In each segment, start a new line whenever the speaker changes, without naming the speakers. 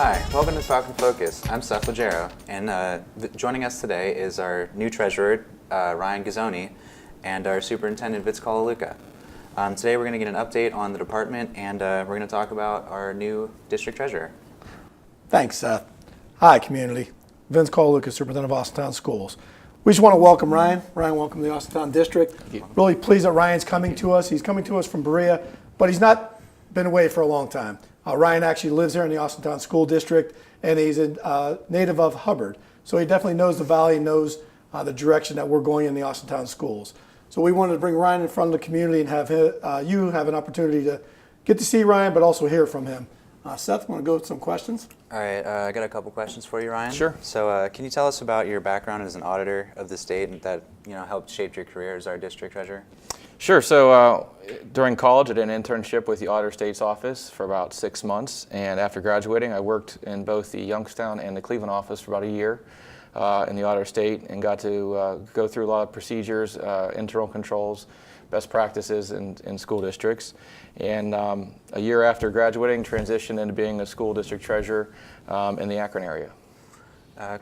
Hi, welcome to Falcon Focus. I'm Seth Legero, and joining us today is our new treasurer, Ryan Gazzoni, and our superintendent, Vince Colaluca. Today we're going to get an update on the department, and we're going to talk about our new district treasurer.
Thanks, Seth. Hi, community. Vince Colaluca, superintendent of Austintown Schools. We just want to welcome Ryan. Ryan, welcome to the Austintown District. Really pleased that Ryan's coming to us. He's coming to us from Berea, but he's not been away for a long time. Ryan actually lives here in the Austintown School District, and he's a native of Hubbard. So he definitely knows the valley, knows the direction that we're going in the Austintown schools. So we wanted to bring Ryan in front of the community and have you have an opportunity to get to see Ryan, but also hear from him. Seth, want to go with some questions?
All right, I got a couple questions for you, Ryan.
Sure.
So can you tell us about your background as an auditor of the state that helped shape your career as our district treasurer?
Sure. So during college, I did an internship with the Auditor State's office for about 6 months, and after graduating, I worked in both the Youngstown and the Cleveland office for about a year in the Auditor State, and got to go through a lot of procedures, internal controls, best practices in school districts. And a year after graduating, transitioned into being a school district treasurer in the Akron area.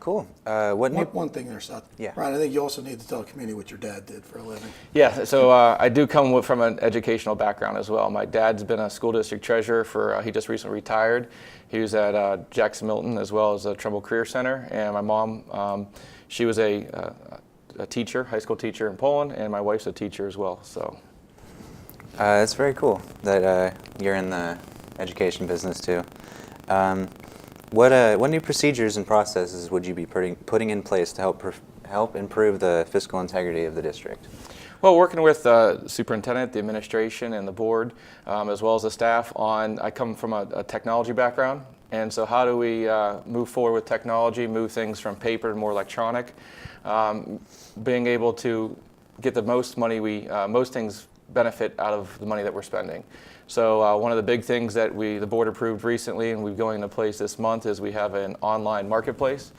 Cool.
One thing there, Seth.
Yeah.
Ryan, I think you also need to tell the community what your dad did for a living.
Yeah, so I do come from an educational background as well. My dad's been a school district treasurer for, he just recently retired. He was at Jackson Milton as well as the Trumbull Career Center. And my mom, she was a teacher, high school teacher in Poland, and my wife's a teacher as well. So
it's very cool that you're in the education business too. What new procedures and processes would you be putting in place to help improve the fiscal integrity of the district?
Well, working with the superintendent, the administration, and the board, as well as the staff I come from a technology background, and so how do we move forward with technology, move things from paper to more electronic, being able to get the most money most things benefit out of the money that we're spending. So one of the big things that the board approved recently and we're going into place this month is we have an online marketplace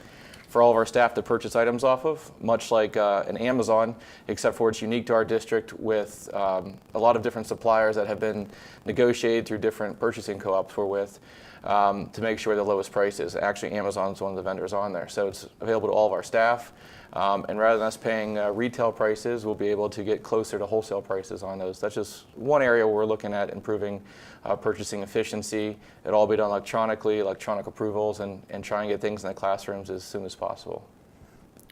for all of our staff to purchase items off of, much like an Amazon, except for it's unique to our district with a lot of different suppliers that have been negotiated through different purchasing co-ops we're with to make sure the lowest prices. Actually, Amazon's one of the vendors on there. So it's available to all of our staff. And rather than us paying retail prices, we'll be able to get closer to wholesale prices on those. That's just one area where we're looking at improving purchasing efficiency. It'll all be done electronically, electronic approvals, and try and get things in the classrooms as soon as possible.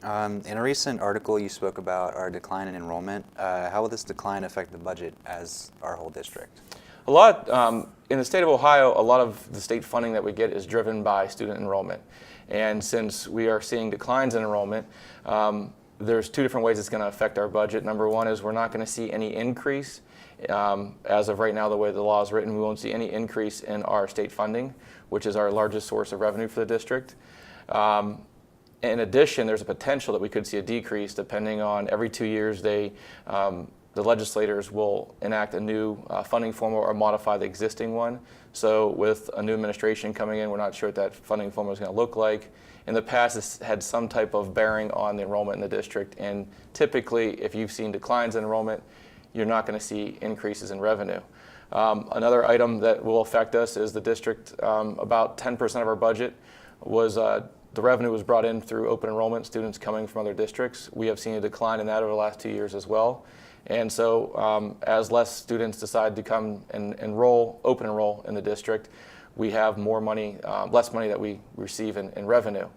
In a recent article, you spoke about our decline in enrollment. How will this decline affect the budget as our whole district?
A lot, in the state of Ohio, a lot of the state funding that we get is driven by student enrollment. And since we are seeing declines in enrollment, there's two different ways it's going to affect our budget. Number one is we're not going to see any increase. As of right now, the way the law is written, we won't see any increase in our state funding, which is our largest source of revenue for the district. In addition, there's a potential that we could see a decrease depending on every 2 years the legislators will enact a new funding formula or modify the existing one. So with a new administration coming in, we're not sure what that funding formula is going to look like. In the past, it's had some type of bearing on the enrollment in the district, and typically, if you've seen declines in enrollment, you're not going to see increases in revenue. Another item that will affect us is the district, about 10% of our budget was the revenue was brought in through open enrollment, students coming from other districts. We have seen a decline in that over the last 2 years as well. And so as less students decide to come and open enroll in the district, we have more money, less money that we receive in revenue.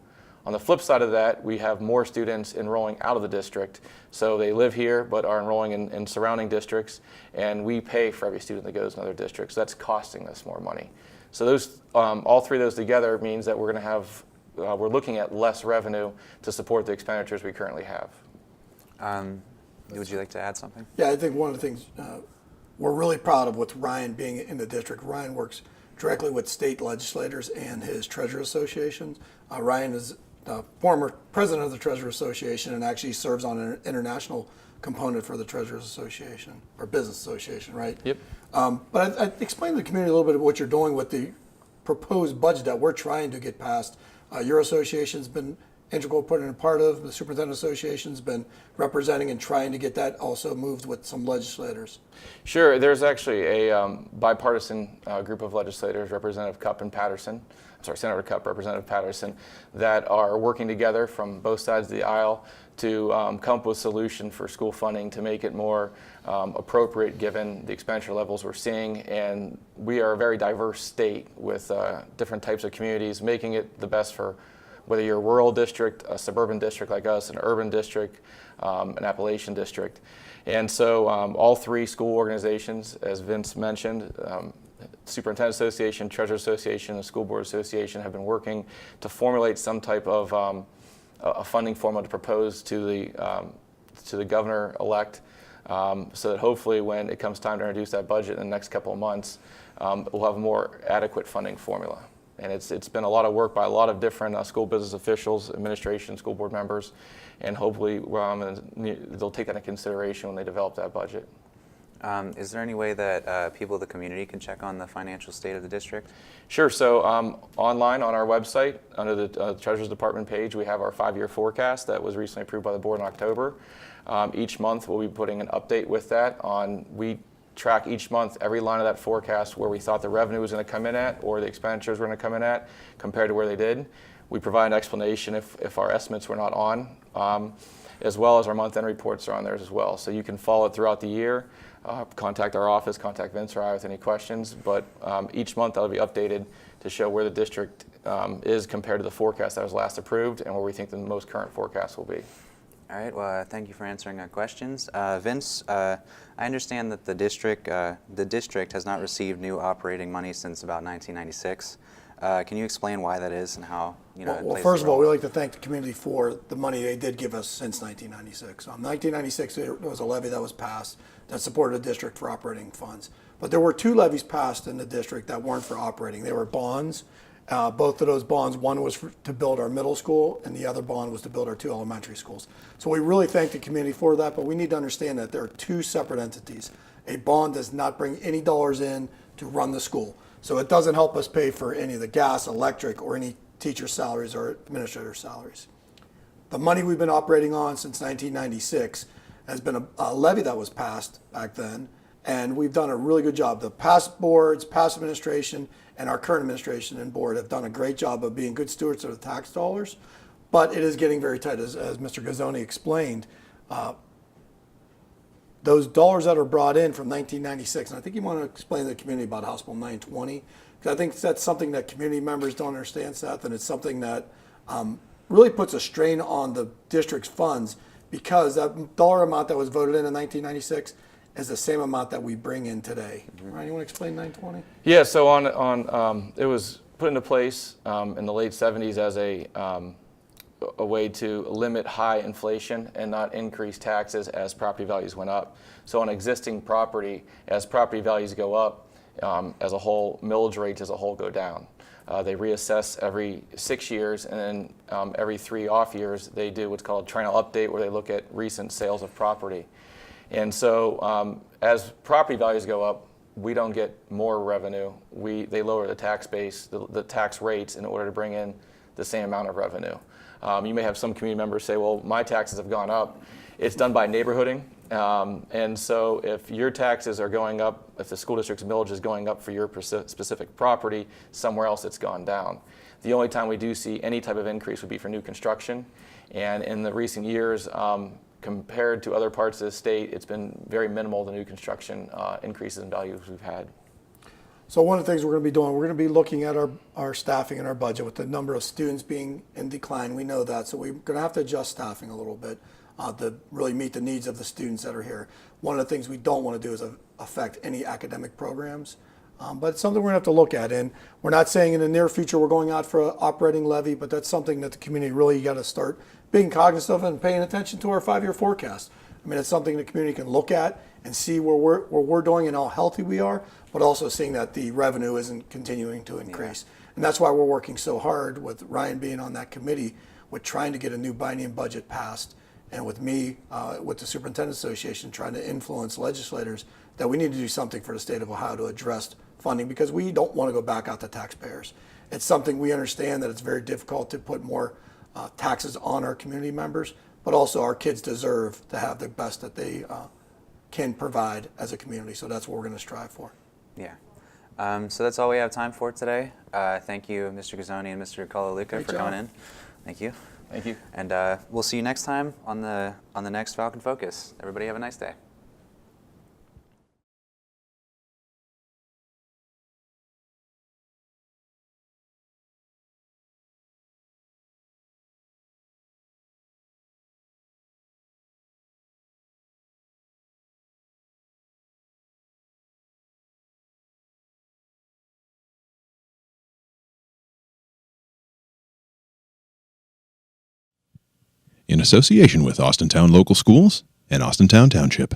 On the flip side of that, we have more students enrolling out of the district. So they live here but are enrolling in surrounding districts, and we pay for every student that goes in other districts. So that's costing us more money. So those, all three of those together means that we're going to have, we're looking at less revenue to support the expenditures we currently have.
Would you like to add something?
Yeah, I think one of the things we're really proud of with Ryan being in the district. Ryan works directly with state legislators and his Treasurer Associations. Ryan is former president of the Treasurer Association and actually serves on an international component for the Treasurers Association, or Business Association, right?
Yep.
But I explain to the community a little bit of what you're doing with the proposed budget that we're trying to get passed. Your association's been integral putting a part of. The Superintendent Association's been representing and trying to get that also moved with some legislators.
Sure. There's actually a bipartisan group of legislators, Representative Cupp and Patterson, Senator Cupp, Representative Patterson, that are working together from both sides of the aisle to come up with a solution for school funding to make it more appropriate given the expenditure levels we're seeing. And we are a very diverse state with different types of communities, making it the best for whether you're a rural district, a suburban district like us, an urban district, an Appalachian district. And so all three school organizations, as Vince mentioned, Superintendent Association, Treasurer Association, and School Board Association have been working to formulate some type of a funding formula to propose to the governor-elect, so that hopefully when it comes time to introduce that budget in the next couple of months, we'll have a more adequate funding formula. And it's been a lot of work by a lot of different school business officials, administration, school board members, and hopefully they'll take that into consideration when they develop that budget.
Is there any way that people of the community can check on the financial state of the district?
Sure. So online on our website, under the Treasurer's Department page, we have our 5-year forecast that was recently approved by the board in October. Each month we'll be putting an update with that on. We track each month every line of that forecast where we thought the revenue was going to come in at or the expenditures were going to come in at compared to where they did. We provide an explanation if our estimates were not on, as well as our month-end reports are on there as well. So you can follow it throughout the year. Contact our office, contact Vince or I with any questions, but each month that'll be updated to show where the district is compared to the forecast that was last approved and where we think the most current forecast will be.
All right, well, thank you for answering our questions. Vince, I understand that the district has not received new operating money since about 1996. Can you explain why that is and how, it
Well,
plays
first
a
of all,
role?
we'd like to thank the community for the money they did give us since 1996. 1996, there was a levy that was passed that supported the district for operating funds. But there were 2 levies passed in the district that weren't for operating. They were bonds. Both of those bonds, one was to build our middle school, and the other bond was to build our 2 elementary schools. So we really thank the community for that, but we need to understand that there are 2 separate entities. A bond does not bring any dollars in to run the school. So it doesn't help us pay for any of the gas, electric, or any teacher salaries or administrator salaries. The money we've been operating on since 1996 has been a levy that was passed back then, and we've done a really good job. The past boards, past administration, and our current administration and board have done a great job of being good stewards of the tax dollars, but it is getting very tight, as Mr. Gazzoni explained. Those dollars that are brought in from 1996, and I think you want to explain to the community about House Bill 920, because I think that's something that community members don't understand, Seth, and it's something that really puts a strain on the district's funds, because that dollar amount that was voted in 1996 is the same amount that we bring in today. Ryan, you want to explain 920?
Yeah, so it was put into place in the late 70s as a way to limit high inflation and not increase taxes as property values went up. So on existing property, as property values go up, as a whole, millage rates as a whole go down. They reassess every 6 years, and then every 3 off years, they do what's called a triennial update, where they look at recent sales of property. And so as property values go up, we don't get more revenue. They lower the tax base, the tax rates, in order to bring in the same amount of revenue. You may have some community members say, well, my taxes have gone up. It's done by neighborhooding. And so if your taxes are going up, if the school district's millage is going up for your specific property, somewhere else it's gone down. The only time we do see any type of increase would be for new construction. And in the recent years, compared to other parts of the state, it's been very minimal, the new construction increases in values we've had.
So one of the things we're going to be doing, we're going to be looking at our staffing and our budget with the number of students being in decline. We know that, so we're going to have to adjust staffing a little bit to really meet the needs of the students that are here. One of the things we don't want to do is affect any academic programs, but it's something we're going to have to look at. And we're not saying in the near future we're going out for an operating levy, but that's something that the community really got to start being cognizant of and paying attention to our 5-year forecast. I mean, it's something the community can look at and see where we're doing and how healthy we are, but also seeing that the revenue isn't continuing to increase. Yeah. And that's why we're working so hard, with Ryan being on that committee, with trying to get a new biennium budget passed, and with me, with the Superintendent Association, trying to influence legislators that we need to do something for the state of Ohio to address funding, because we don't want to go back out to taxpayers. It's something we understand that it's very difficult to put more taxes on our community members, but also our kids deserve to have the best that they can provide as a community. So that's what we're going to strive for.
Yeah. So that's all we have time for today. Thank you, Mr. Gazzoni and Mr. Colaluca,
Great
for
job.
coming in. Thank you.
Thank you.
And we'll see you next time on the next Falcon Focus. Everybody have a nice day.
In association with Austintown Local Schools and Austintown Township.